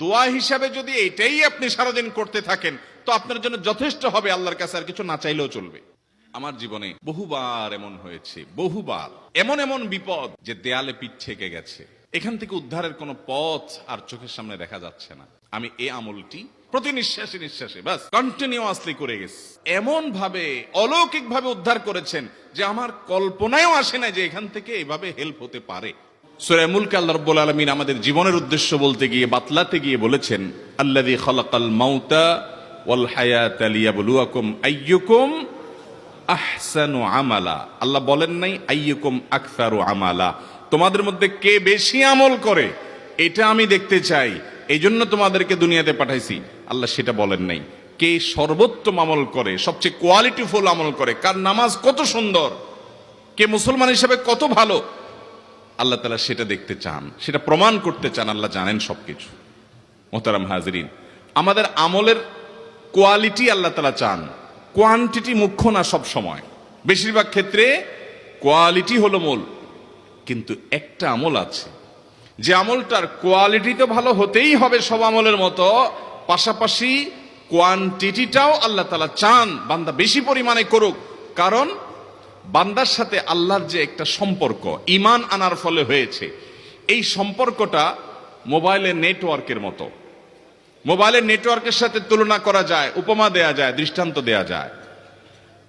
দোয়া হিসাবে যদি এটাই আপনি সারাদিন করতে থাকেন তো আপনার জন্য যথেষ্ট হবে, আল্লাহর কাছে আর কিছু না চাইলেও চলবে। আমার জীবনে বহুবার এমন হয়েছে, বহুবার এমন এমন বিপদ যে দেয়ালে পিঠ ঠেকে গেছে, এখান থেকে উদ্ধারের কোনো পথ আর চোখের সামনে দেখা যাচ্ছে না। আমি এই আমলটি প্রতি নিঃশ্বাসে নিঃশ্বাসে বাস কন্টিনিউয়াসলি করে গেছি, এমন ভাবে অলৌকিক ভাবে উদ্ধার করেছেন যে আমার কল্পনায়ও আসে না যে এখান থেকে এভাবে হেল্প হতে পারে। সূরা মুলক আল্লাহ রাব্বুল আলামিন আমাদের জীবনের উদ্দেশ্য বলতে গিয়ে, বাতলাতে গিয়ে বলেছেন, আল্লাযী খালাকাল মাউতা ওয়াল হায়াতা লিয়াবলুয়াকুম আইয়ুকুম আহসানু আমালা। আল্লাহ বলেন নাই আইয়ুকুম আকসারু আমালা, তোমাদের মধ্যে কে বেশি আমল করে এটা আমি দেখতে চাই, এই জন্য তোমাদেরকে দুনিয়াতে পাঠাইছি। আল্লাহ সেটা বলেন নাই। কে সর্বোত্তম আমল করে, সবচেয়ে কোয়ালিটিফুল আমল করে, কার নামাজ কত সুন্দর, কে মুসলমান হিসেবে কত ভালো, আল্লাহ তাআলা সেটা দেখতে চান, সেটা প্রমাণ করতে চান। আল্লাহ জানেন সবকিছু। মোহতারাম হাজিরিন, আমাদের আমলের কোয়ালিটি আল্লাহ তাআলা চান, কোয়ান্টিটি মুখ্য না। সব সময় বেশিরভাগ ক্ষেত্রে কোয়ালিটি হলো মূল। কিন্তু একটা আমল আছে যে আমলটার কোয়ালিটি তো ভালো হতেই হবে সব আমলের মতো, পাশাপাশি কোয়ান্টিটিটাও আল্লাহ তাআলা চান বান্দা বেশি পরিমাণে করুক। কারণ বান্দার সাথে আল্লাহর যে একটা সম্পর্ক ঈমান আনার ফলে হয়েছে, এই সম্পর্কটা মোবাইলের নেটওয়ার্কের মতো। মোবাইলের নেটওয়ার্কের সাথে তুলনা করা যায়, উপমা দেয়া যায়, দৃষ্টান্ত দেয়া যায়।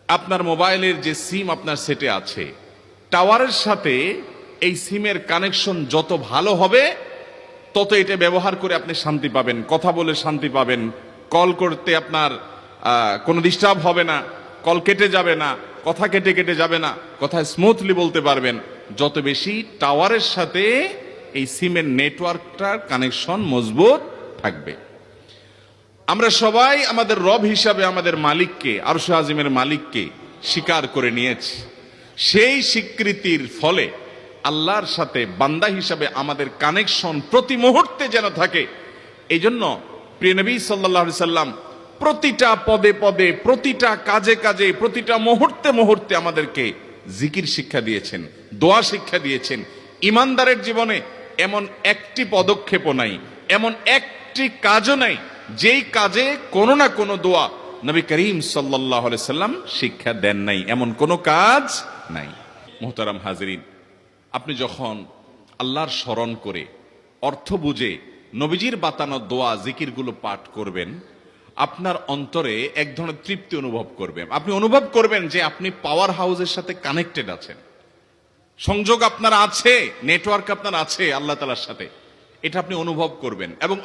আপনার মোবাইলের যে সিম আপনার সেটে আছে, টাওয়ারের সাথে এই সিমের কানেকশন যত ভালো হবে তত এটা ব্যবহার করে আপনি শান্তি পাবেন, কথা বলে শান্তি পাবেন, কল করতে আপনার কোনো ডিস্টার্ব হবে না, কল কেটে যাবে না, কথা কেটে কেটে যাবে না, কথা স্মুথলি বলতে পারবেন। যত বেশি টাওয়ারের সাথে এই সিমের নেটওয়ার্কটার কানেকশন মজবুত থাকবে। আমরা সবাই আমাদের রব হিসাবে আমাদের মালিককে, আরশে আজিমের মালিককে স্বীকার করে নিয়েছি। সেই স্বীকৃতির ফলে আল্লাহর সাথে বান্দা হিসাবে আমাদের কানেকশন প্রতি মুহূর্তে যেন থাকে। এই জন্য প্রিয় নবী সাল্লাল্লাহু আলাইহি সাল্লাম প্রতিটা পদে পদে, প্রতিটা কাজে কাজে, প্রতিটা মুহূর্তে মুহূর্তে আমাদেরকে জিকির শিক্ষা দিয়েছেন, দোয়া শিক্ষা দিয়েছেন। ইমানদারের জীবনে এমন একটি পদক্ষেপও নাই, এমন একটি কাজও নাই যেই কাজে কোনো না কোনো দোয়া নবী করিম সাল্লাল্লাহু আলাইহি সাল্লাম শিক্ষা দেন নাই, এমন কোনো কাজ নাই। মুহতারাম হাজিরিন, আপনি যখন আল্লাহর স্মরণ করে অর্থ বুঝে নবীজির বাতানো দোয়া জিকিরগুলো পাঠ করবেন, আপনার অন্তরে এক ধরনের তৃপ্তি অনুভব করবেন। আপনি অনুভব করবেন যে আপনি পাওয়ার হাউসের সাথে কানেক্টেড আছেন, সংযোগ আপনার আছে, নেটওয়ার্ক আপনার আছে আল্লাহ তাআলার সাথে, এটা আপনি অনুভব করবেন। এবং